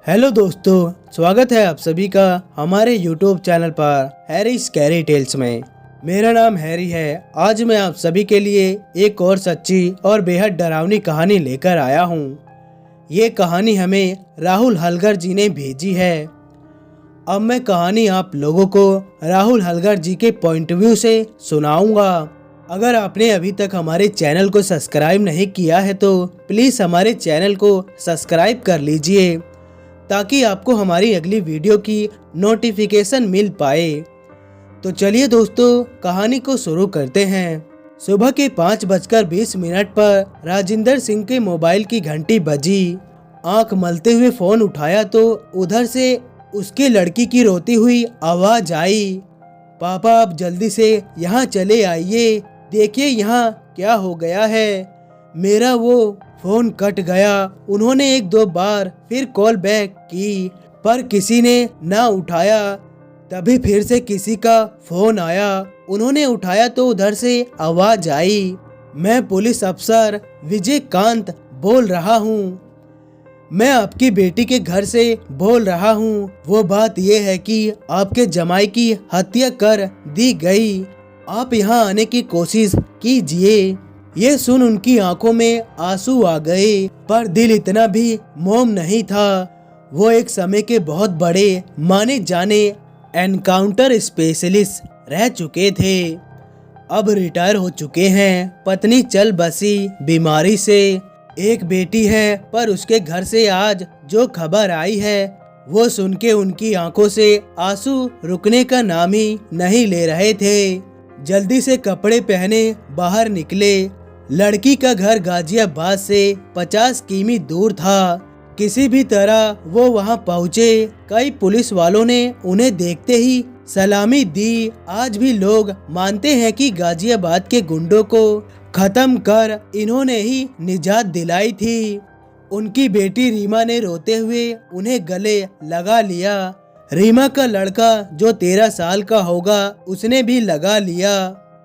Hello दोस्तों, स्वागत है आप सभी का हमारे YouTube चैनल पर हैरी स्कैरी टेल्स में। मेरा नाम हैरी है। आज मैं आप सभी के लिए एक और सच्ची और बेहद डरावनी कहानी लेकर आया हूँ। ये कहानी हमें राहुल हलगर जी ने भेजी है। अब मैं कहानी आप लोगों को राहुल हलगर जी के पॉइंट व्यू से सुनाऊंगा। अगर आपने अभी तक हमारे चैनल को सब्सक्राइब नहीं किया है तो प्लीज़ हमारे चैनल को सब्सक्राइब कर लीजिए ताकि आपको हमारी अगली वीडियो की नोटिफिकेशन मिल पाए। तो चलिए दोस्तों, कहानी को शुरू करते हैं। सुबह के 5:20 पर राजिंदर सिंह के मोबाइल की घंटी बजी। आंख मलते हुए फोन उठाया तो उधर से उसके लड़की की रोती हुई आवाज आई, पापा आप जल्दी से यहाँ चले आइए, देखिए यहाँ क्या हो गया है। मेरा वो फोन कट गया। उन्होंने 1-2 बार फिर कॉल बैक की पर किसी ने ना उठाया। तभी फिर से किसी का फोन आया। उन्होंने उठाया तो उधर से आवाज आई, मैं पुलिस अफसर विजय कांत बोल रहा हूँ। मैं आपकी बेटी के घर से बोल रहा हूँ। वो बात ये है कि आपके जमाई की हत्या कर दी गई। आप यहाँ आने की कोशिश कीजिए। ये सुन उनकी आंखों में आंसू आ गए, पर दिल इतना भी मोम नहीं था। वो एक समय के बहुत बड़े माने जाने एनकाउंटर स्पेशलिस्ट रह चुके थे। अब रिटायर हो चुके हैं। पत्नी चल बसी बीमारी से। एक बेटी है, पर उसके घर से आज जो खबर आई है वो सुन के उनकी आंखों से आंसू रुकने का नाम ही नहीं ले रहे थे। जल्दी से कपड़े पहने बाहर निकले। लड़की का घर गाजियाबाद से 50 किमी दूर था। किसी भी तरह वो वहां पहुंचे। कई पुलिस वालों ने उन्हें देखते ही सलामी दी। आज भी लोग मानते हैं कि गाजियाबाद के गुंडों को खत्म कर इन्होंने ही निजात दिलाई थी। उनकी बेटी रीमा ने रोते हुए उन्हें गले लगा लिया। रीमा का लड़का जो 13 साल का होगा उसने भी लगा लिया।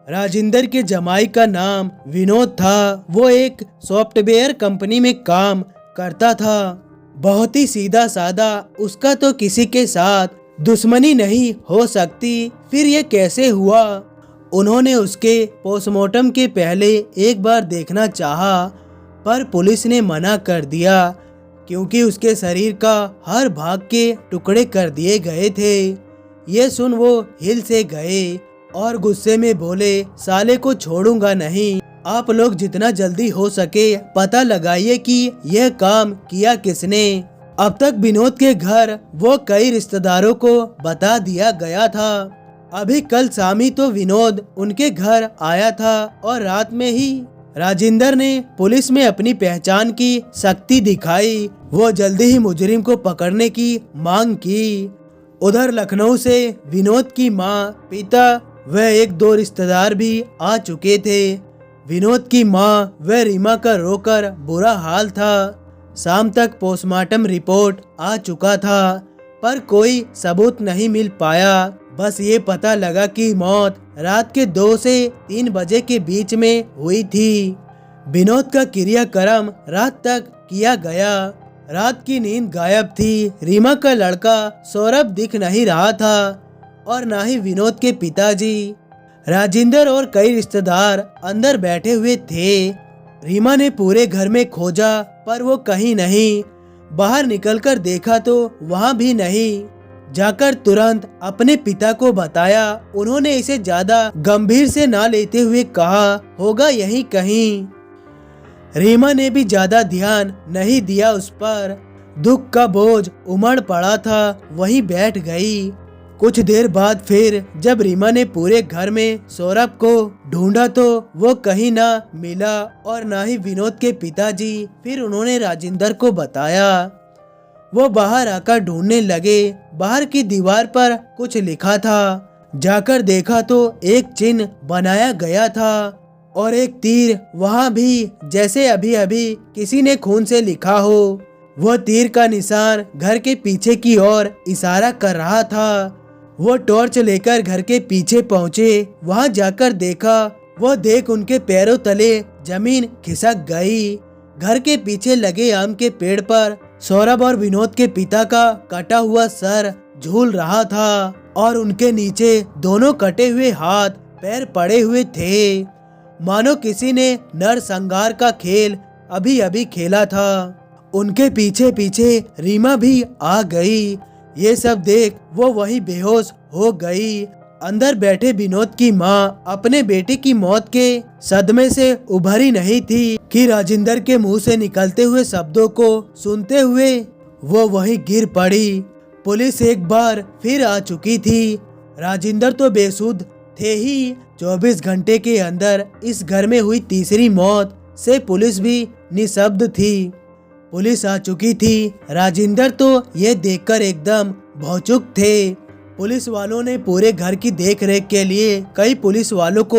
राजिंदर के जमाई का नाम विनोद था। वो एक सॉफ्टवेयर कंपनी में काम करता था। बहुत ही सीधा साधा। उसका तो किसी के साथ दुश्मनी नहीं हो सकती। फिर ये कैसे हुआ? उन्होंने उसके पोस्टमार्टम के पहले एक बार देखना चाहा, पर पुलिस ने मना कर दिया क्योंकि उसके शरीर का हर भाग के टुकड़े कर दिए गए थे। ये सुन वो हिल से गए और गुस्से में बोले, साले को छोड़ूंगा नहीं। आप लोग जितना जल्दी हो सके पता लगाइए कि यह काम किया किसने। अब तक विनोद के घर वो कई रिश्तेदारों को बता दिया गया था। अभी कल शाम ही तो विनोद उनके घर आया था और रात में ही राजिंदर ने पुलिस में अपनी पहचान की शक्ति दिखाई। वो जल्दी ही मुजरिम को पकड़ने की मांग की। उधर लखनऊ से विनोद की माँ, पिता व 1-2 रिश्तेदार भी आ चुके थे। विनोद की माँ व रीमा का रोकर बुरा हाल था। शाम तक पोस्टमार्टम रिपोर्ट आ चुका था, पर कोई सबूत नहीं मिल पाया। बस ये पता लगा कि मौत रात के 2 से 3 बजे के बीच में हुई थी। विनोद का क्रियाक्रम रात तक किया गया। रात की नींद गायब थी। रीमा का लड़का सौरभ दिख नहीं रहा था और ना ही विनोद के पिताजी। राजिंदर और कई रिश्तेदार अंदर बैठे हुए थे। रीमा ने पूरे घर में खोजा पर वो कहीं नहीं। बाहर निकलकर देखा तो वहाँ भी नहीं। जाकर तुरंत अपने पिता को बताया। उन्होंने इसे ज्यादा गंभीर से ना लेते हुए कहा, होगा यहीं कहीं। रीमा ने भी ज्यादा ध्यान नहीं दिया उस पर। दुख का बोझ उमड़ पड़ा था, वहीं बैठ गई। कुछ देर बाद फिर जब रीमा ने पूरे घर में सौरभ को ढूंढा तो वो कहीं ना मिला और ना ही विनोद के पिताजी। फिर उन्होंने राजिंदर को बताया। वो बाहर आकर ढूंढने लगे। बाहर की दीवार पर कुछ लिखा था। जाकर देखा तो एक चिन्ह बनाया गया था और एक तीर वहाँ भी, जैसे अभी अभी किसी ने खून से लिखा हो। वो तीर का निशान घर के पीछे की ओर इशारा कर रहा था। वो टॉर्च लेकर घर के पीछे पहुँचे। वहाँ जाकर देखा, वो देख उनके पैरों तले जमीन खिसक गई। घर के पीछे लगे आम के पेड़ पर सौरभ और विनोद के पिता का कटा हुआ सर झूल रहा था और उनके नीचे दोनों कटे हुए हाथ पैर पड़े हुए थे, मानो किसी ने नरसंहार का खेल अभी अभी खेला था। उनके पीछे पीछे रीमा भी आ गई। ये सब देख वो वही बेहोश हो गई। अंदर बैठे विनोद की माँ अपने बेटे की मौत के सदमे से उभरी नहीं थी कि राजिंदर के मुंह से निकलते हुए शब्दों को सुनते हुए वो वहीं गिर पड़ी। पुलिस एक बार फिर आ चुकी थी। राजिंदर तो बेसुध थे ही। 24 घंटे के अंदर इस घर में हुई तीसरी मौत से पुलिस भी निशब्द थी। पुलिस आ चुकी थी। राजिंदर तो ये देखकर एकदम भौचुक थे। पुलिस वालों ने पूरे घर की देखरेख के लिए कई पुलिस वालों को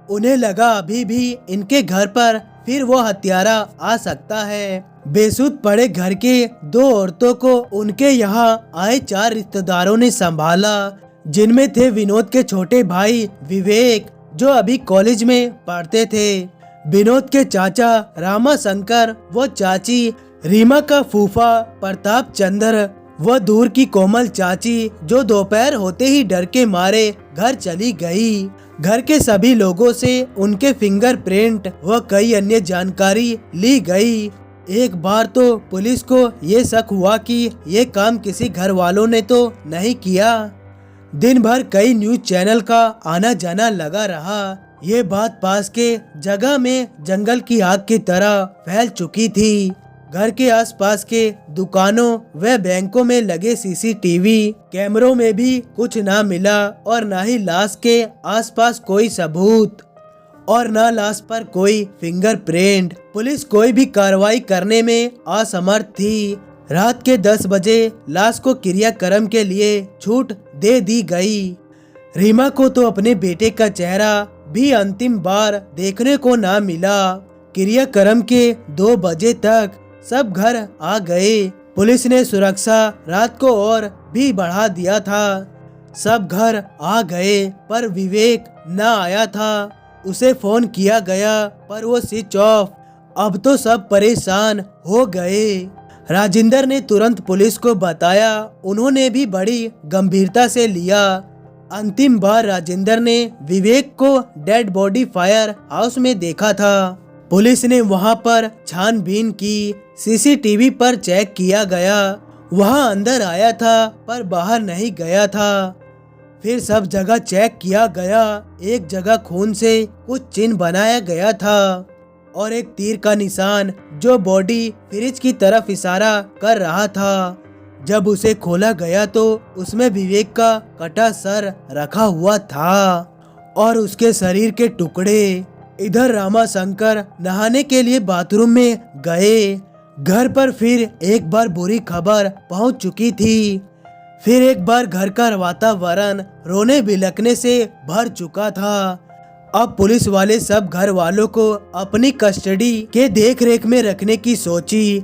उन्हें लगा अभी भी इनके घर पर फिर वो हत्यारा आ सकता है। बेसुध पड़े घर के 2 औरतों को उनके यहाँ आए 4 रिश्तेदारों ने संभाला, जिनमें थे विनोद के छोटे भाई विवेक, जो अभी कॉलेज में पढ़ते थे, विनोद के चाचा रामा शंकर, वो चाची रीमा का फूफा प्रताप चंद्र, वह दूर की कोमल चाची जो दोपहर होते ही डर के मारे घर चली गई। घर के सभी लोगों से उनके फिंगरप्रिंट व कई अन्य जानकारी ली गई। एक बार तो पुलिस को ये शक हुआ कि ये काम किसी घर वालों ने तो नहीं किया। दिन भर कई न्यूज चैनल का आना जाना लगा रहा। ये बात पास के जगह में जंगल की आग की तरह फैल चुकी थी। घर के आसपास के दुकानों व बैंकों में लगे सीसीटीवी कैमरों में भी कुछ ना मिला और ना ही लाश के आसपास कोई सबूत और न लाश पर कोई फिंगरप्रिंट। पुलिस कोई भी कार्रवाई करने में असमर्थ थी। रात के 10 बजे लाश को क्रियाक्रम के लिए छूट दे दी गई। रीमा को तो अपने बेटे का चेहरा भी अंतिम बार देखने को ना मिला। क्रियाक्रम के 2 बजे तक सब घर आ गए। पुलिस ने सुरक्षा रात को और भी बढ़ा दिया था। सब घर आ गए पर विवेक न आया था। उसे फोन किया गया पर वो स्विच ऑफ। अब तो सब परेशान हो गए। राजिंदर ने तुरंत पुलिस को बताया। उन्होंने भी बड़ी गंभीरता से लिया। अंतिम बार राजिंदर ने विवेक को डेड बॉडी फायर हाउस में देखा था। पुलिस ने वहां पर छानबीन की। सीसीटीवी पर चेक किया गया। वहां अंदर आया था पर बाहर नहीं गया था। फिर सब जगह चेक किया गया। एक जगह खून से कुछ चिन्ह बनाया गया था और एक तीर का निशान जो बॉडी फ्रिज की तरफ इशारा कर रहा था। जब उसे खोला गया तो उसमें विवेक का कटा सर रखा हुआ था और उसके शरीर के टुकड़े। इधर रामा शंकर नहाने के लिए बाथरूम में गए। घर पर फिर एक बार बुरी खबर पहुंच चुकी थी। फिर एक बार घर का वातावरण रोने बिलखने से भर चुका था। अब पुलिस वाले सब घर वालों को अपनी कस्टडी के देखरेख में रखने की सोची।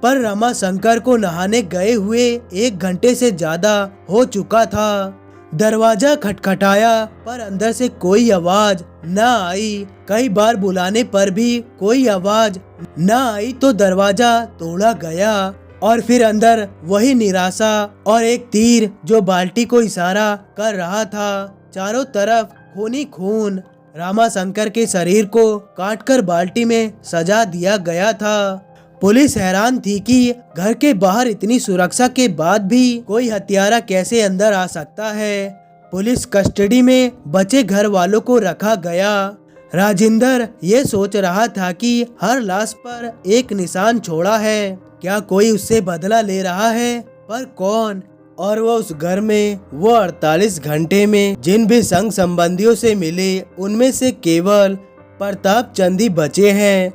पर रामा शंकर को नहाने गए हुए 1 घंटे से ज्यादा हो चुका था। दरवाजा खटखटाया पर अंदर से कोई आवाज न आई। कई बार बुलाने पर भी कोई आवाज न आई तो दरवाजा तोड़ा गया और फिर अंदर वही निराशा और एक तीर जो बाल्टी को इशारा कर रहा था। चारों तरफ खून ही खून। रामा शंकर के शरीर को काटकर बाल्टी में सजा दिया गया था। पुलिस हैरान थी कि घर के बाहर इतनी सुरक्षा के बाद भी कोई हत्यारा कैसे अंदर आ सकता है। पुलिस कस्टडी में बचे घर वालों को रखा गया। राजिंदर ये सोच रहा था कि हर लाश पर एक निशान छोड़ा है। क्या कोई उससे बदला ले रहा है? पर कौन? और वो उस घर में वो 48 घंटे में जिन भी संग संबंधियों से मिले उनमें से केवल प्रताप चंद ही बचे हैं।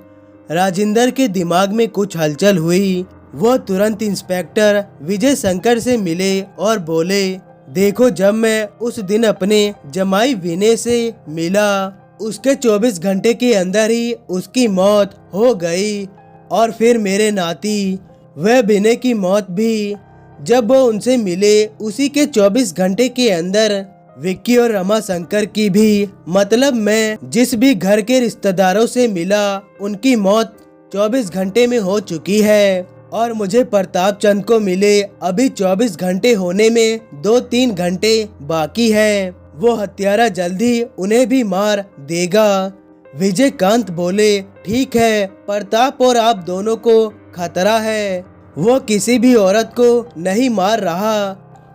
राजिंदर के दिमाग में कुछ हलचल हुई। वो तुरंत इंस्पेक्टर विजय शंकर से मिले और बोले, देखो, जब मैं उस दिन अपने जमाई विनय से मिला उसके 24 घंटे के अंदर ही उसकी मौत हो गई और फिर मेरे नाती वह विनय की मौत भी। जब वो उनसे मिले उसी के 24 घंटे के अंदर विक्की और रमा शंकर की भी। मतलब मैं जिस भी घर के रिश्तेदारों से मिला उनकी मौत 24 घंटे में हो चुकी है। और मुझे प्रताप चंद को मिले अभी 24 घंटे होने में 2-3 घंटे बाकी है। वो हत्यारा जल्दी उन्हें भी मार देगा। विजयकांत बोले, ठीक है, प्रताप और आप दोनों को खतरा है। वो किसी भी औरत को नहीं मार रहा।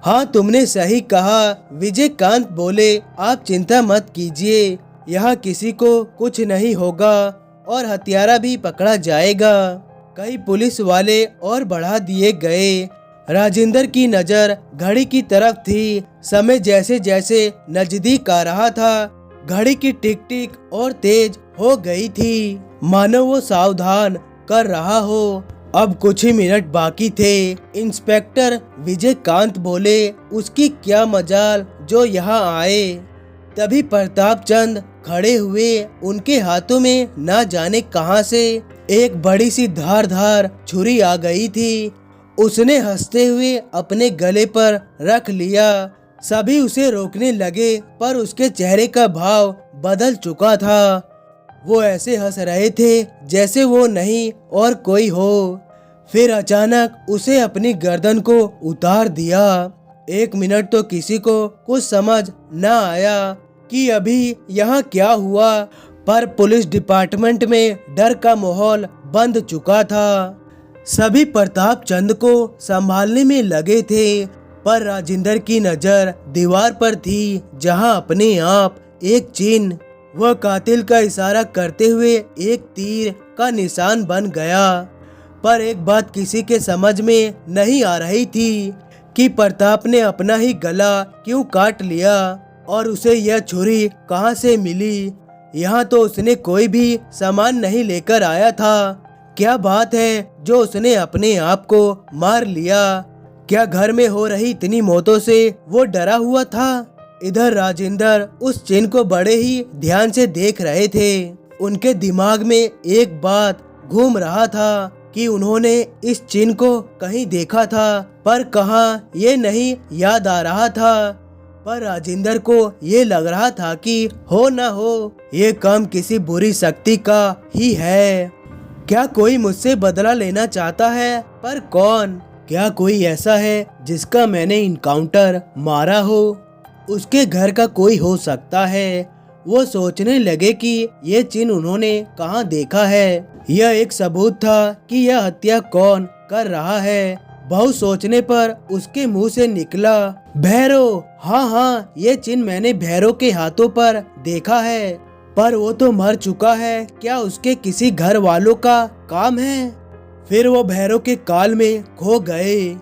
हाँ, तुमने सही कहा, विजयकांत बोले, आप चिंता मत कीजिए, यहाँ किसी को कुछ नहीं होगा और हत्यारा भी पकड़ा जाएगा। कई पुलिस वाले और बढ़ा दिए गए। राजेंद्र की नजर घड़ी की तरफ थी। समय जैसे जैसे नजदीक आ रहा था, घड़ी की टिक टिक और तेज हो गई थी, मानो वो सावधान कर रहा हो। अब कुछ ही मिनट बाकी थे। इंस्पेक्टर विजयकांत बोले, उसकी क्या मजाल जो यहाँ आए। तभी प्रताप चंद खड़े हुए। उनके हाथों में ना जाने कहां से एक बड़ी सी धारदार छुरी आ गई थी। उसने हंसते हुए अपने गले पर रख लिया। सभी उसे रोकने लगे, पर उसके चेहरे का भाव बदल चुका था। वो ऐसे हंस रहे थे जैसे वो नहीं और कोई हो। फिर अचानक उसे अपनी गर्दन को उतार दिया। 1 मिनट तो किसी को कुछ समझ न आया कि अभी यहाँ क्या हुआ, पर पुलिस डिपार्टमेंट में डर का माहौल बंध चुका था। सभी प्रताप चंद को संभालने में लगे थे, पर राजेंद्र की नजर दीवार पर थी, जहां अपने आप एक चिन्ह, वह कातिल का इशारा करते हुए एक तीर का निशान बन गया। पर एक बात किसी के समझ में नहीं आ रही थी कि प्रताप ने अपना ही गला क्यों काट लिया और उसे यह छुरी कहां से मिली। यहाँ तो उसने कोई भी सामान नहीं लेकर आया था। क्या बात है जो उसने अपने आप को मार लिया। क्या घर में हो रही इतनी मौतों से वो डरा हुआ था। इधर राजेंद्र उस चिन्ह को बड़े ही ध्यान से देख रहे थे। उनके दिमाग में एक बात घूम रहा था कि उन्होंने इस चिन्ह को कहीं देखा था, पर कहाँ ये नहीं याद आ रहा था। पर राजेंद्र को ये लग रहा था कि हो न हो ये काम किसी बुरी शक्ति का ही है। क्या कोई मुझसे बदला लेना चाहता है, पर कौन। क्या कोई ऐसा है जिसका मैंने इनकाउंटर मारा हो। उसके घर का कोई हो सकता है। वो सोचने लगे कि ये चिन्ह उन्होंने कहाँ देखा है। यह एक सबूत था कि यह हत्या कौन कर रहा है। बहुत सोचने पर उसके मुंह से निकला, भैरव। हाँ, ये चिन्ह मैंने भैरव के हाथों पर देखा है, पर वो तो मर चुका है। क्या उसके किसी घर वालों का काम है। फिर वो भैरव के काल में खो गए।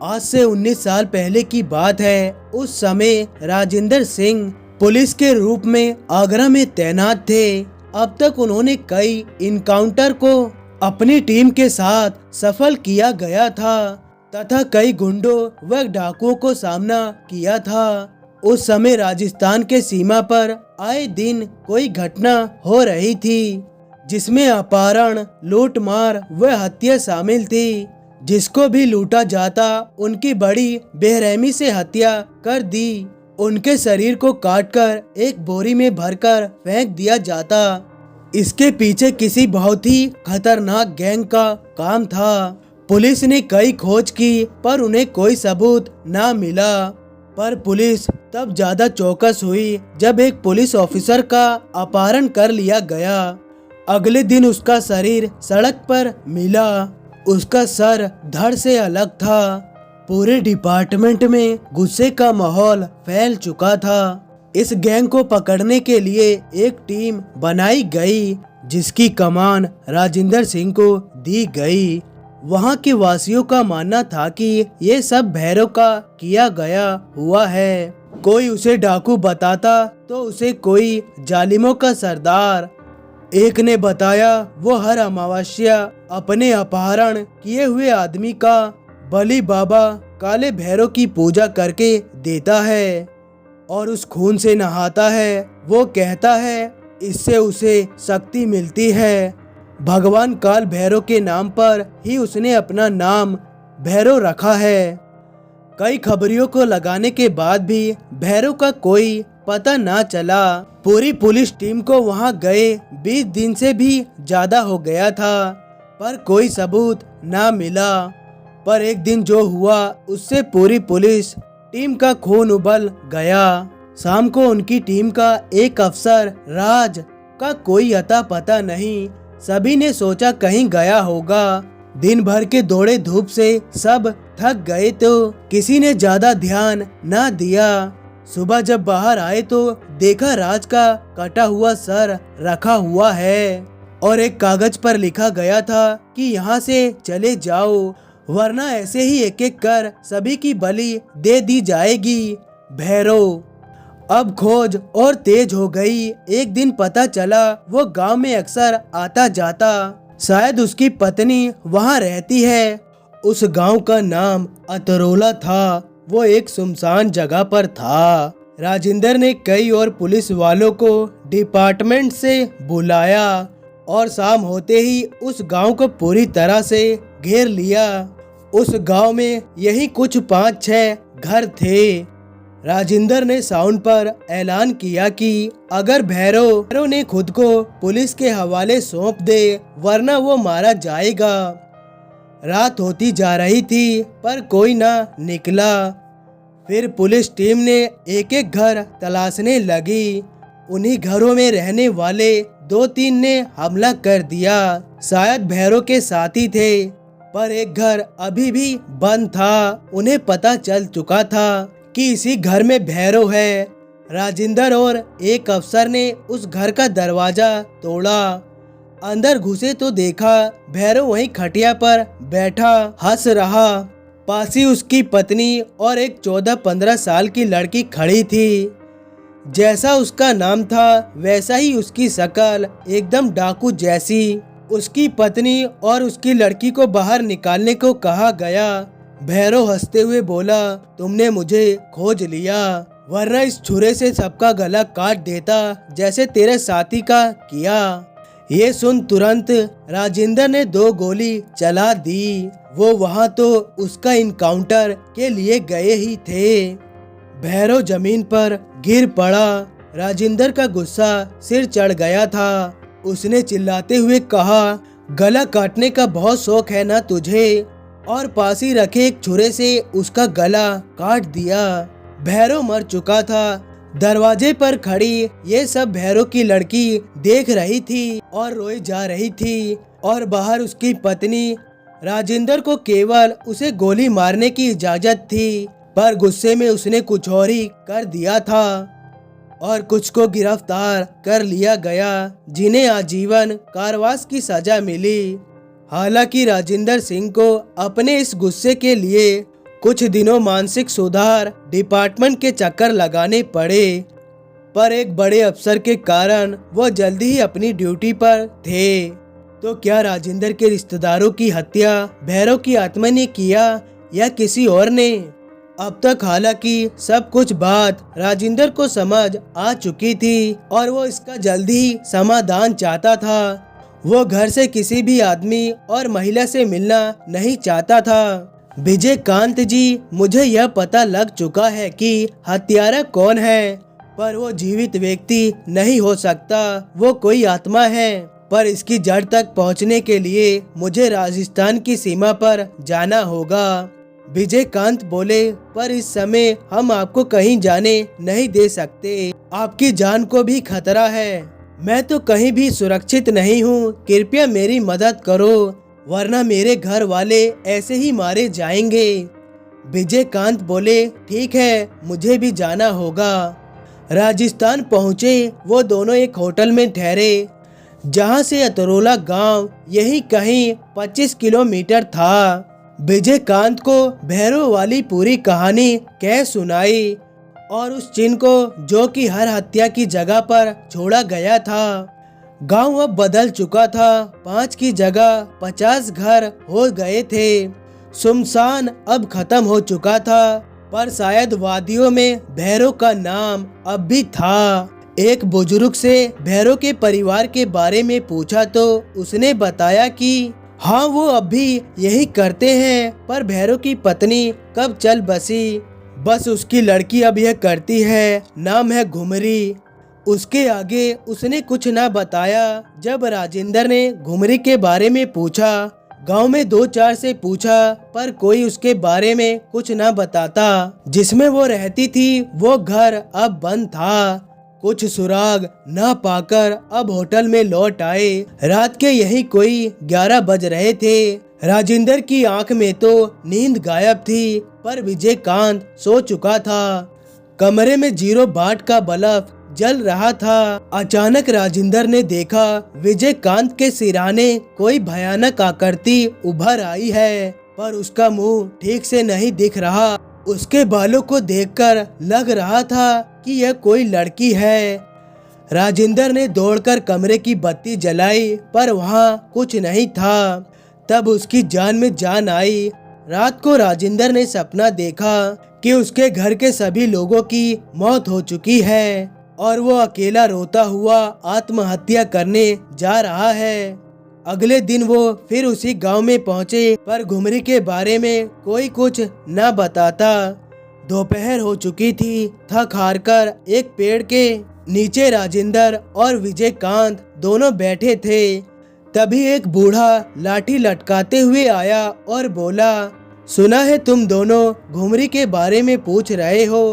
आज से 19 साल पहले की बात है। उस समय राजेंद्र सिंह पुलिस के रूप में आगरा में तैनात थे। अब तक उन्होंने कई इनकाउंटर को अपनी टीम के साथ सफल किया गया था तथा कई गुंडों व डाकुओं को सामना किया था। उस समय राजस्थान के सीमा पर आए दिन कोई घटना हो रही थी, जिसमें अपहरण, लूटमार व हत्या शामिल थी। जिसको भी लूटा जाता उनकी बड़ी बेरहमी से हत्या कर दी। उनके शरीर को काटकर एक बोरी में भरकर फेंक दिया जाता। इसके पीछे किसी बहुत ही खतरनाक गैंग का काम था। पुलिस ने कई खोज की, पर उन्हें कोई सबूत ना मिला। पर पुलिस तब ज्यादा चौकस हुई जब एक पुलिस ऑफिसर का अपहरण कर लिया गया। अगले दिन उसका शरीर सड़क पर मिला। उसका सर धड़ से अलग था। पूरे डिपार्टमेंट में गुस्से का माहौल फैल चुका था। इस गैंग को पकड़ने के लिए एक टीम बनाई गई, जिसकी कमान राजेंद्र सिंह को दी गई। वहां के वासियों का मानना था कि ये सब भैरव का किया गया हुआ है। कोई उसे डाकू बताता तो उसे कोई जालिमों का सरदार। एक ने बताया वो हर अमावस्या अपने अपहरण किए हुए आदमी का बलि बाबा काले भैरव की पूजा करके देता है और उस खून से नहाता है। वो कहता है इससे उसे शक्ति मिलती है। भगवान काल भैरव के नाम पर ही उसने अपना नाम भैरव रखा है। कई खबरियों को लगाने के बाद भी भैरव का कोई पता ना चला। पूरी पुलिस टीम को वहां गए 20 दिन से भी ज्यादा हो गया था, पर कोई सबूत ना मिला। पर एक दिन जो हुआ उससे पूरी पुलिस टीम का खून उबल गया। शाम को उनकी टीम का एक अफसर राज का कोई अता पता नहीं। सभी ने सोचा कहीं गया होगा। दिन भर के दौड़े धूप से सब थक गए तो किसी ने ज्यादा ध्यान ना दिया। सुबह जब बाहर आए तो देखा राज का कटा हुआ सर रखा हुआ है और एक कागज पर लिखा गया था कि यहाँ से चले जाओ, वरना ऐसे ही एक एक कर सभी की बलि दे दी जाएगी। भैरव अब खोज और तेज हो गई। एक दिन पता चला वो गांव में अक्सर आता जाता। शायद उसकी पत्नी वहां रहती है। उस गांव का नाम अतरोला था। वो एक सुनसान जगह पर था। राजेंद्र ने कई और पुलिस वालों को डिपार्टमेंट से बुलाया और शाम होते ही उस गांव को पूरी तरह से घेर लिया। उस गांव में यही कुछ 5-6 घर थे। राजेंद्र ने साउंड पर ऐलान किया कि अगर भैरव ने खुद को पुलिस के हवाले सौंप दे वरना वो मारा जाएगा। रात होती जा रही थी पर कोई ना निकला। फिर पुलिस टीम ने एक एक घर तलाशने लगी। उन्हीं घरों में रहने वाले 2-3 ने हमला कर दिया। शायद भैरव के साथी थे, पर एक घर अभी भी बंद था। उन्हें पता चल चुका था कि इसी घर में भैरव है। राजेंद्र और एक अफसर ने उस घर का दरवाजा तोड़ा। अंदर घुसे तो देखा भैरव वहीं खटिया पर बैठा हंस रहा। पास ही उसकी पत्नी और एक 14-15 साल की लड़की खड़ी थी। जैसा उसका नाम था वैसा ही उसकी शक्ल, एकदम डाकू जैसी। उसकी पत्नी और उसकी लड़की को बाहर निकालने को कहा गया। भैरव हंसते हुए बोला, तुमने मुझे खोज लिया, वरना इस छुरे से सबका गला काट देता जैसे तेरे साथी का किया। ये सुन तुरंत राजेंद्र ने 2 गोली चला दी। वो वहाँ तो उसका इनकाउंटर के लिए गए ही थे। भैरव जमीन पर गिर पड़ा। राजेंद्र का गुस्सा सिर चढ़ गया था। उसने चिल्लाते हुए कहा, गला काटने का बहुत शौक है ना तुझे? और पास ही रखे एक छुरे से उसका गला काट दिया। भैरव मर चुका था। दरवाजे पर खड़ी ये सब भैरव की लड़की देख रही थी और रोई जा रही थी। और बाहर उसकी पत्नी। राजेंद्र को केवल उसे गोली मारने की इजाजत थी, पर गुस्से में उसने कुछ और ही कर दिया था और कुछ को गिरफ्तार कर लिया गया, जिन्हें आजीवन कारावास की सजा मिली। हालांकि राजेंद्र सिंह को अपने इस गुस्से के लिए कुछ दिनों मानसिक सुधार डिपार्टमेंट के चक्कर लगाने पड़े, पर एक बड़े अफसर के कारण वो जल्दी ही अपनी ड्यूटी पर थे। तो क्या राजेंद्र के रिश्तेदारों की हत्या भैरव की आत्मा ने किया या किसी और ने? अब तक हालांकि सब कुछ बात राजेंद्र को समझ आ चुकी थी और वो इसका जल्दी ही समाधान चाहता था। वो घर से किसी भी आदमी और महिला से मिलना नहीं चाहता था। विजयकांत जी, मुझे यह पता लग चुका है कि हत्यारा कौन है, पर वो जीवित व्यक्ति नहीं हो सकता, वो कोई आत्मा है। पर इसकी जड़ तक पहुंचने के लिए मुझे राजस्थान की सीमा पर जाना होगा। विजयकांत बोले, पर इस समय हम आपको कहीं जाने नहीं दे सकते, आपकी जान को भी खतरा है। मैं तो कहीं भी सुरक्षित नहीं हूँ, कृपया मेरी मदद करो, वरना मेरे घर वाले ऐसे ही मारे जाएंगे। विजयकांत बोले, ठीक है, मुझे भी जाना होगा। राजस्थान पहुँचे वो दोनों एक होटल में ठहरे, जहाँ से अतरोला गांव यही कहीं 25 किलोमीटर था। विजयकांत को भैरव वाली पूरी कहानी कह सुनाई और उस चिन्ह को जो कि हर हत्या की जगह पर छोड़ा गया था। गांव अब बदल चुका था। 5 की जगह 50 घर हो गए थे। सुनसान अब खत्म हो चुका था, पर शायद वादियों में भैरव का नाम अब भी था। एक बुजुर्ग से भैरव के परिवार के बारे में पूछा तो उसने बताया कि हाँ, वो अब भी यही करते हैं, पर भैरव की पत्नी कब चल बसी, बस उसकी लड़की अब यह करती है, नाम है घुमरी। उसके आगे उसने कुछ ना बताया। जब राजेंद्र ने घुमरी के बारे में पूछा गांव में दो चार से पूछा पर कोई उसके बारे में कुछ न बताता। जिसमें वो रहती थी वो घर अब बंद था। कुछ सुराग न पाकर अब होटल में लौट आए। रात के यही कोई 11 बज रहे थे। राजेंद्र की आंख में तो नींद गायब थी पर विजयकांत सो चुका था। कमरे में 0 वाट का बल्ब जल रहा था। अचानक राजेंद्र ने देखा विजयकांत के सिरहाने कोई भयानक आकृति उभर आई है पर उसका मुंह ठीक से नहीं दिख रहा। उसके बालों को देखकर लग रहा था कि यह कोई लड़की है। राजेंद्र ने दौड़कर कमरे की बत्ती जलाई पर वहाँ कुछ नहीं था। तब उसकी जान में जान आई। रात को राजेंद्र ने सपना देखा कि उसके घर के सभी लोगों की मौत हो चुकी है और वो अकेला रोता हुआ आत्महत्या करने जा रहा है। अगले दिन वो फिर उसी गांव में पहुंचे पर घुमरी के बारे में कोई कुछ न बताता। दोपहर हो चुकी थी। थक हार कर एक पेड़ के नीचे राजेंद्र और विजयकांत दोनों बैठे थे। तभी एक बूढ़ा लाठी लटकाते हुए आया और बोला, सुना है तुम दोनों घुमरी के बारे में पूछ रहे हो,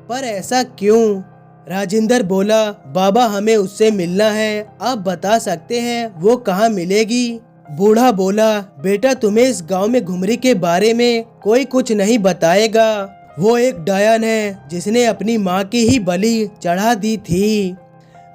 पर ऐसा क्यों? राजेंद्र बोला, बाबा हमें उससे मिलना है, आप बता सकते हैं वो कहाँ मिलेगी? बूढ़ा बोला, बेटा तुम्हें इस गांव में घुमरी के बारे में कोई कुछ नहीं बताएगा। वो एक डायन है जिसने अपनी माँ की ही बलि चढ़ा दी थी।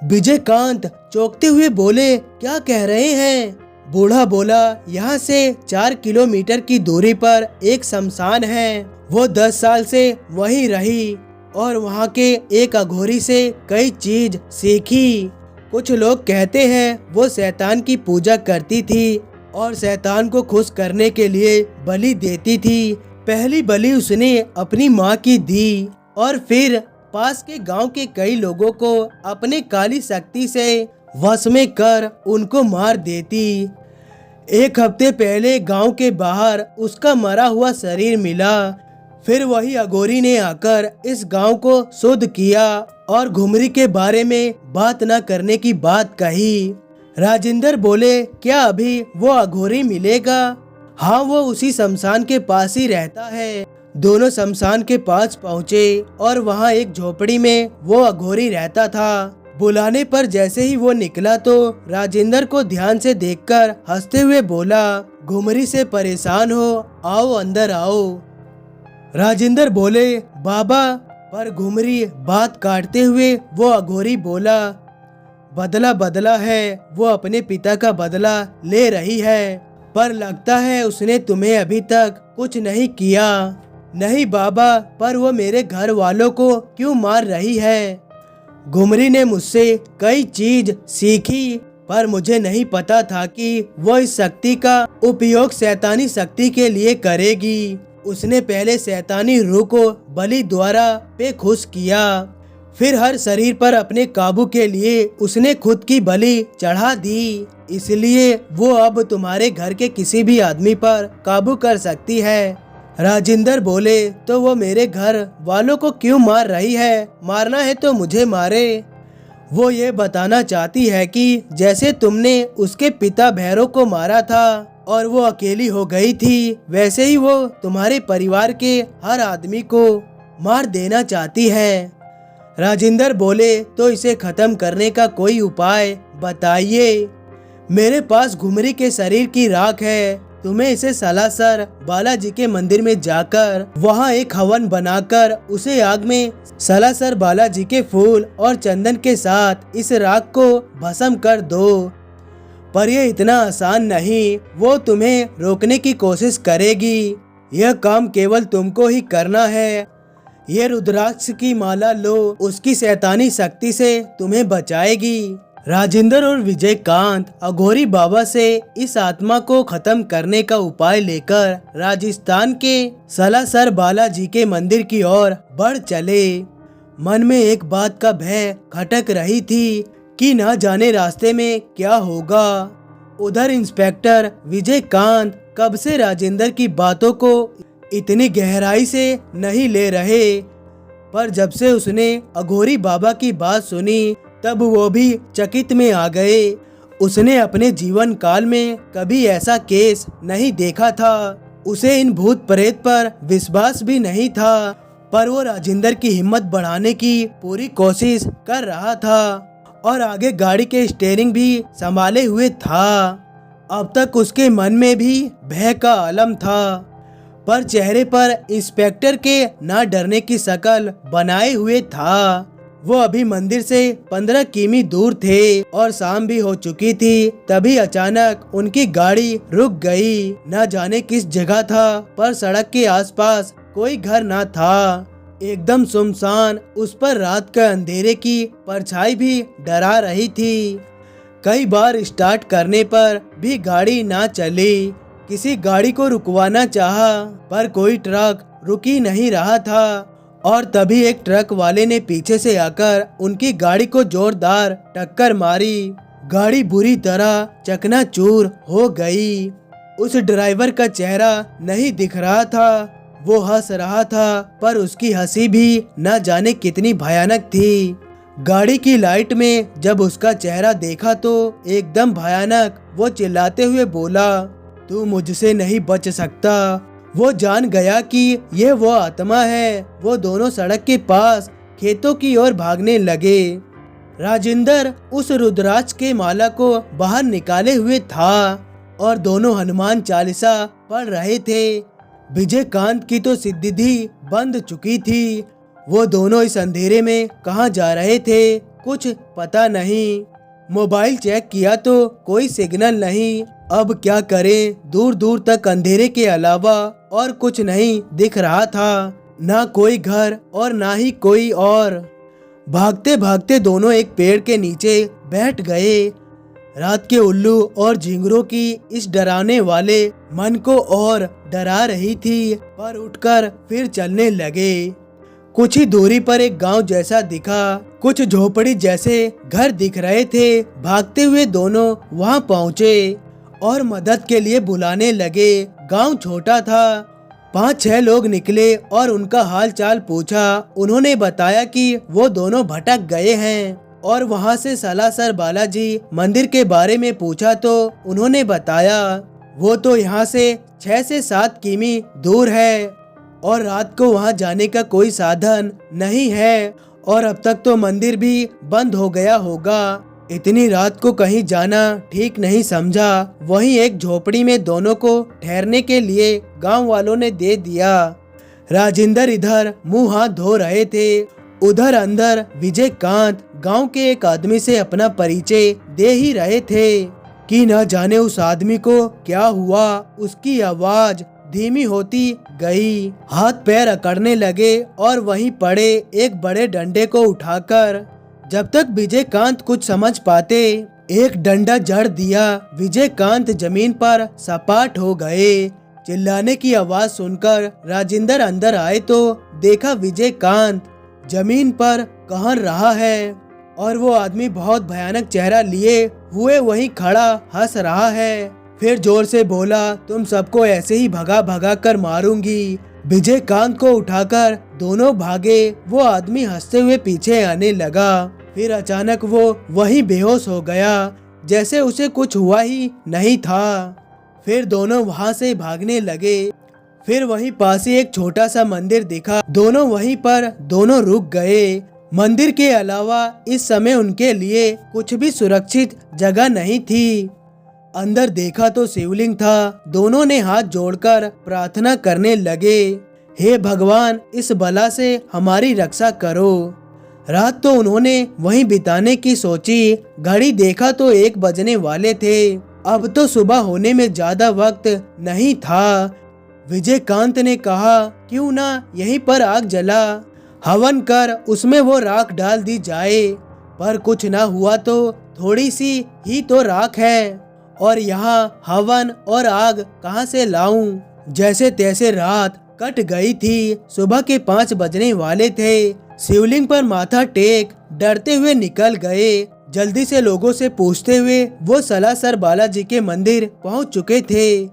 विजयकांत चौंकते हुए बोले, क्या कह रहे हैं? बूढ़ा बोला, यहाँ से 4 किलोमीटर की दूरी पर एक शमशान है। वो 10 साल से वहीं रही और वहाँ के एक अघोरी से कई चीज सीखी। कुछ लोग कहते हैं वो शैतान की पूजा करती थी और शैतान को खुश करने के लिए बलि देती थी। पहली बलि उसने अपनी माँ की दी और फिर पास के गांव के कई लोगों को अपने काली शक्ति से वश में कर उनको मार देती। 1 हफ्ते पहले गांव के बाहर उसका मरा हुआ शरीर मिला। फिर वही अघोरी ने आकर इस गांव को शुद्ध किया और घुमरी के बारे में बात न करने की बात कही। राजेंद्र बोले, क्या अभी वो अघोरी मिलेगा? हाँ, वो उसी शमशान के पास ही रहता है। दोनों शमशान के पास पहुँचे और वहाँ एक झोपड़ी में वो अघोरी रहता था। बुलाने पर जैसे ही वो निकला तो राजेंद्र को ध्यान से देखकर हंसते हुए बोला, घुमरी से परेशान हो, आओ अंदर आओ। राजेंद्र बोले, बाबा, पर घुमरी बात काटते हुए वो अघोरी बोला, बदला बदला है, वो अपने पिता का बदला ले रही है, पर लगता है उसने तुम्हें अभी तक कुछ नहीं किया। नहीं बाबा, पर वो मेरे घर वालों को क्यों मार रही है? घुमरी ने मुझसे कई चीज सीखी पर मुझे नहीं पता था कि वो इस शक्ति का उपयोग शैतानी शक्ति के लिए करेगी। उसने पहले शैतानी रूह को बलि द्वारा पे खुश किया, फिर हर शरीर पर अपने काबू के लिए उसने खुद की बलि चढ़ा दी। इसलिए वो अब तुम्हारे घर के किसी भी आदमी पर काबू कर सकती है। राजेंद्र बोले, तो वो मेरे घर वालों को क्यों मार रही है? मारना है तो मुझे मारे। वो ये बताना चाहती है कि जैसे तुमने उसके पिता भैरव को मारा था और वो अकेली हो गई थी, वैसे ही वो तुम्हारे परिवार के हर आदमी को मार देना चाहती है। राजेंद्र बोले, तो इसे खत्म करने का कोई उपाय बताइए। मेरे पास घुमरी के शरीर की राख है, तुम्हें इसे सलासर बालाजी के मंदिर में जाकर वहाँ एक हवन बनाकर उसे आग में सलासर बालाजी के फूल और चंदन के साथ इस राख को भस्म कर दो। पर यह इतना आसान नहीं, वो तुम्हें रोकने की कोशिश करेगी। यह काम केवल तुमको ही करना है। ये रुद्राक्ष की माला लो, उसकी शैतानी शक्ति से तुम्हें बचाएगी। राजेंद्र और विजयकांत अघोरी बाबा से इस आत्मा को खत्म करने का उपाय लेकर राजस्थान के सलासर बालाजी के मंदिर की ओर बढ़ चले। मन में एक बात का भय खटक रही थी कि न जाने रास्ते में क्या होगा। उधर इंस्पेक्टर विजयकांत कब से राजेंद्र की बातों को इतनी गहराई से नहीं ले रहे, पर जब से उसने अघोरी बाबा की बात सुनी तब वो भी चकित में आ गए। उसने अपने जीवन काल में कभी ऐसा केस नहीं देखा था। उसे इन भूत प्रेत पर विश्वास भी नहीं था, पर वो राजेंद्र की हिम्मत बढ़ाने की पूरी कोशिश कर रहा था और आगे गाड़ी के स्टीयरिंग भी संभाले हुए था। अब तक उसके मन में भी भय का आलम था, पर चेहरे पर इंस्पेक्टर के ना डरने की शक्ल बनाए हुए था। वो अभी मंदिर से 15 किमी दूर थे और शाम भी हो चुकी थी। तभी अचानक उनकी गाड़ी रुक गई। न जाने किस जगह था, पर सड़क के आसपास कोई घर न था। एकदम सुनसान, उस पर रात के अंधेरे की परछाई भी डरा रही थी। कई बार स्टार्ट करने पर भी गाड़ी ना चली। किसी गाड़ी को रुकवाना चाहा, पर कोई ट्रक रुक ही नहीं रहा था। और तभी एक ट्रक वाले ने पीछे से आकर उनकी गाड़ी को जोरदार टक्कर मारी। गाड़ी बुरी तरह चकनाचूर हो गई। उस ड्राइवर का चेहरा नहीं दिख रहा था। वो हंस रहा था, पर उसकी हंसी भी न जाने कितनी भयानक थी। गाड़ी की लाइट में जब उसका चेहरा देखा तो एकदम भयानक। वो चिल्लाते हुए बोला, तू मुझसे नहीं बच सकता। वो जान गया कि यह वो आत्मा है। वो दोनों सड़क के पास खेतों की ओर भागने लगे। राजेंद्र उस रुद्राक्ष के माला को बाहर निकाले हुए था और दोनों हनुमान चालीसा पढ़ रहे थे। विजयकांत की तो सिद्धि बंद चुकी थी। वो दोनों इस अंधेरे में कहाँ जा रहे थे, कुछ पता नहीं। मोबाइल चेक किया तो कोई सिग्नल नहीं। अब क्या करें? दूर दूर तक अंधेरे के अलावा और कुछ नहीं दिख रहा था। ना कोई घर और ना ही कोई और। भागते भागते दोनों एक पेड़ के नीचे बैठ गए। रात के उल्लू और झिंगुरों की इस डराने वाले मन को और डरा रही थी, पर उठकर फिर चलने लगे। कुछ ही दूरी पर एक गांव जैसा दिखा। कुछ झोपड़ी जैसे घर दिख रहे थे। भागते हुए दोनों वहां पहुंचे और मदद के लिए बुलाने लगे। गांव छोटा था। 5-6 लोग निकले और उनका हाल चाल पूछा। उन्होंने बताया कि वो दोनों भटक गए हैं और वहां से सलासर बालाजी मंदिर के बारे में पूछा तो उन्होंने बताया वो तो यहाँ से 6 से 7 किमी दूर है और रात को वहां जाने का कोई साधन नहीं है और अब तक तो मंदिर भी बंद हो गया होगा। इतनी रात को कहीं जाना ठीक नहीं समझा। वहीं एक झोपड़ी में दोनों को ठहरने के लिए गांव वालों ने दे दिया। राजेंद्र इधर मुंह हाथ धो रहे थे, उधर अंदर विजयकांत गांव के एक आदमी से अपना परिचय दे ही रहे थे कि न जाने उस आदमी को क्या हुआ। उसकी आवाज धीमी होती गई। हाथ पैर अकड़ने लगे और वहीं पड़े एक बड़े डंडे को उठाकर जब तक विजयकांत कुछ समझ पाते एक डंडा जड़ दिया। विजयकांत जमीन पर सपाट हो गए। चिल्लाने की आवाज सुनकर राजेंद्र अंदर आए तो देखा विजयकांत जमीन पर कहर रहा है और वो आदमी बहुत भयानक चेहरा लिए हुए वहीं खड़ा हंस रहा है। फिर जोर से बोला, तुम सबको ऐसे ही भगा भगा कर मारूंगी। विजयकांत को उठाकर दोनों भागे। वो आदमी हंसते हुए पीछे आने लगा। फिर अचानक वो वहीं बेहोश हो गया, जैसे उसे कुछ हुआ ही नहीं था। फिर दोनों वहां से भागने लगे। फिर वहीं पास ही एक छोटा सा मंदिर दिखा। दोनों वहीं पर दोनों रुक गए। मंदिर के अलावा इस समय उनके लिए कुछ भी सुरक्षित जगह नहीं थी। अंदर देखा तो शिवलिंग था। दोनों ने हाथ जोड़कर प्रार्थना करने लगे, हे भगवान, इस बला से हमारी रक्षा करो। रात तो उन्होंने वहीं बिताने की सोची। घड़ी देखा तो 1 बजने वाले थे। अब तो सुबह होने में ज्यादा वक्त नहीं था। विजयकांत ने कहा, क्यों ना यहीं पर आग जला हवन कर उसमें वो राख डाल दी जाए। पर कुछ ना हुआ तो थोड़ी सी ही तो राख है और यहाँ हवन और आग कहाँ से लाऊं। जैसे तैसे रात कट गई थी। सुबह के 5 बजने वाले थे। शिवलिंग पर माथा टेक डरते हुए निकल गए। जल्दी से लोगों से पूछते हुए वो सलासर बालाजी के मंदिर पहुंच चुके थे।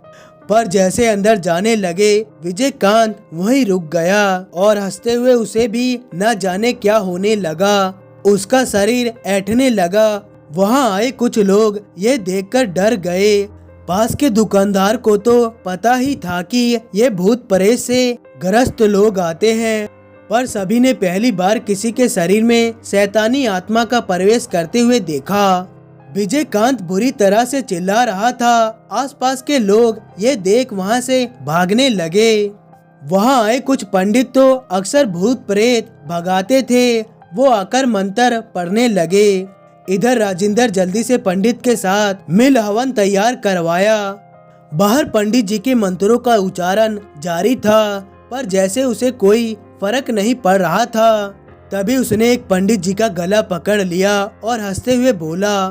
पर जैसे अंदर जाने लगे विजयकांत वहीं रुक गया और हंसते हुए उसे भी न जाने क्या होने लगा। उसका शरीर ऐंठने लगा वहाँ आए कुछ लोग ये देखकर डर गए। पास के दुकानदार को तो पता ही था कि ये भूत प्रेत से ग्रस्त लोग आते हैं, पर सभी ने पहली बार किसी के शरीर में शैतानी आत्मा का प्रवेश करते हुए देखा। विजयकांत बुरी तरह से चिल्ला रहा था। आसपास के लोग ये देख वहाँ से भागने लगे। वहाँ आए कुछ पंडित तो अक्सर भूत प्रेत भगाते थे, वो आकर मंत्र पढ़ने लगे। इधर राजेंद्र जल्दी से पंडित के साथ मिल हवन तैयार करवाया। बाहर पंडित जी के मंत्रों का उच्चारण जारी था, पर जैसे उसे कोई फर्क नहीं पड़ रहा था। तभी उसने एक पंडित जी का गला पकड़ लिया और हंसते हुए बोला,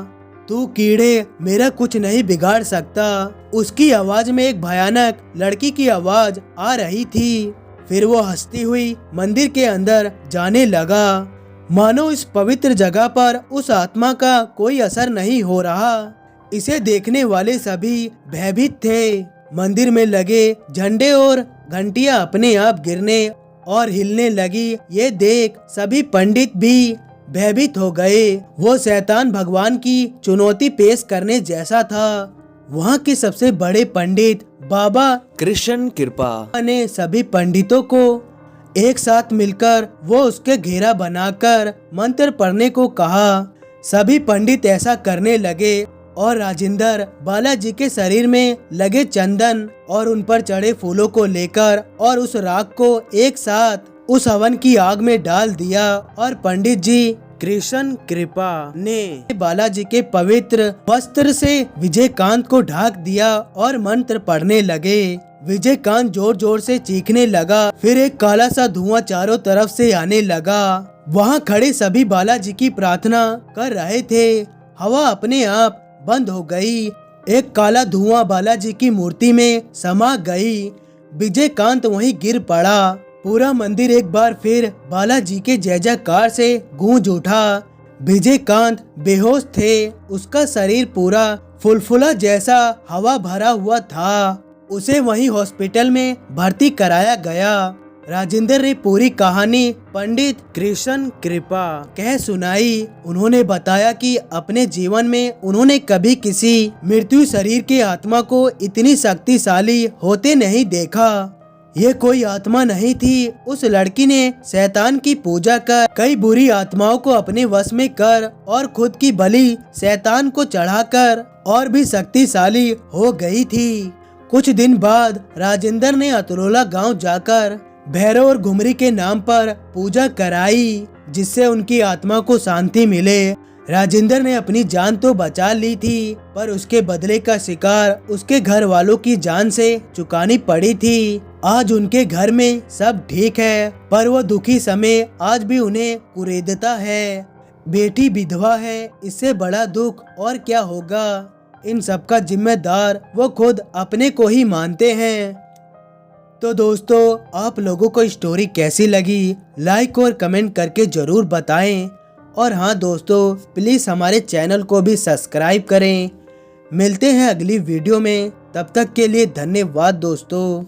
तू कीड़े मेरा कुछ नहीं बिगाड़ सकता। उसकी आवाज में एक भयानक लड़की की आवाज आ रही थी। फिर वो हंसती हुई मंदिर के अंदर जाने लगा। मानो इस पवित्र जगह पर उस आत्मा का कोई असर नहीं हो रहा। इसे देखने वाले सभी भयभीत थे। मंदिर में लगे झंडे और घंटियां अपने आप गिरने और हिलने लगी। ये देख सभी पंडित भी भयभीत हो गए। वो शैतान भगवान की चुनौती पेश करने जैसा था। वहाँ के सबसे बड़े पंडित बाबा कृष्ण कृपा ने सभी पंडितों को एक साथ मिलकर वो उसके घेरा बनाकर मंत्र पढ़ने को कहा। सभी पंडित ऐसा करने लगे और राजेंद्र बालाजी के शरीर में लगे चंदन और उन पर चढ़े फूलों को लेकर और उस राख को एक साथ उस हवन की आग में डाल दिया। और पंडित जी कृष्ण कृपा ने बालाजी के पवित्र वस्त्र से विजयकांत को ढक दिया और मंत्र पढ़ने लगे। विजयकांत जोर जोर से चीखने लगा। फिर एक काला सा धुआं चारों तरफ से आने लगा। वहाँ खड़े सभी बालाजी की प्रार्थना कर रहे थे। हवा अपने आप बंद हो गई। एक काला धुआं बालाजी की मूर्ति में समा गई। विजयकांत वहीं गिर पड़ा। पूरा मंदिर एक बार फिर बालाजी के जय जयकार से गूंज उठा। विजयकांत बेहोश थे। उसका शरीर पूरा फुलफुला जैसा हवा भरा हुआ था। उसे वहीं हॉस्पिटल में भर्ती कराया गया। राजेंद्र ने पूरी कहानी पंडित कृष्ण कृपा कह सुनाई। उन्होंने बताया कि अपने जीवन में उन्होंने कभी किसी मृत्यु शरीर के आत्मा को इतनी शक्तिशाली होते नहीं देखा। ये कोई आत्मा नहीं थी। उस लड़की ने शैतान की पूजा कर कई बुरी आत्माओं को अपने वश में कर और खुद की बलि शैतान को चढ़ाकर और भी शक्तिशाली हो गई थी। कुछ दिन बाद राजेंद्र ने अतरोला गांव जाकर भैरव और घुमरी के नाम पर पूजा कराई, जिससे उनकी आत्मा को शांति मिले। राजेंद्र ने अपनी जान तो बचा ली थी, पर उसके बदले का शिकार उसके घर वालों की जान से चुकानी पड़ी थी। आज उनके घर में सब ठीक है, पर वो दुखी समय आज भी उन्हें कुरेदता है। बेटी विधवा है, इससे बड़ा दुख और क्या होगा। इन सब का जिम्मेदार वो खुद अपने को ही मानते हैं। तो दोस्तों, आप लोगों को स्टोरी कैसी लगी लाइक और कमेंट करके जरूर बताएं। और हाँ दोस्तों, प्लीज़ हमारे चैनल को भी सब्सक्राइब करें। मिलते हैं अगली वीडियो में, तब तक के लिए धन्यवाद दोस्तों।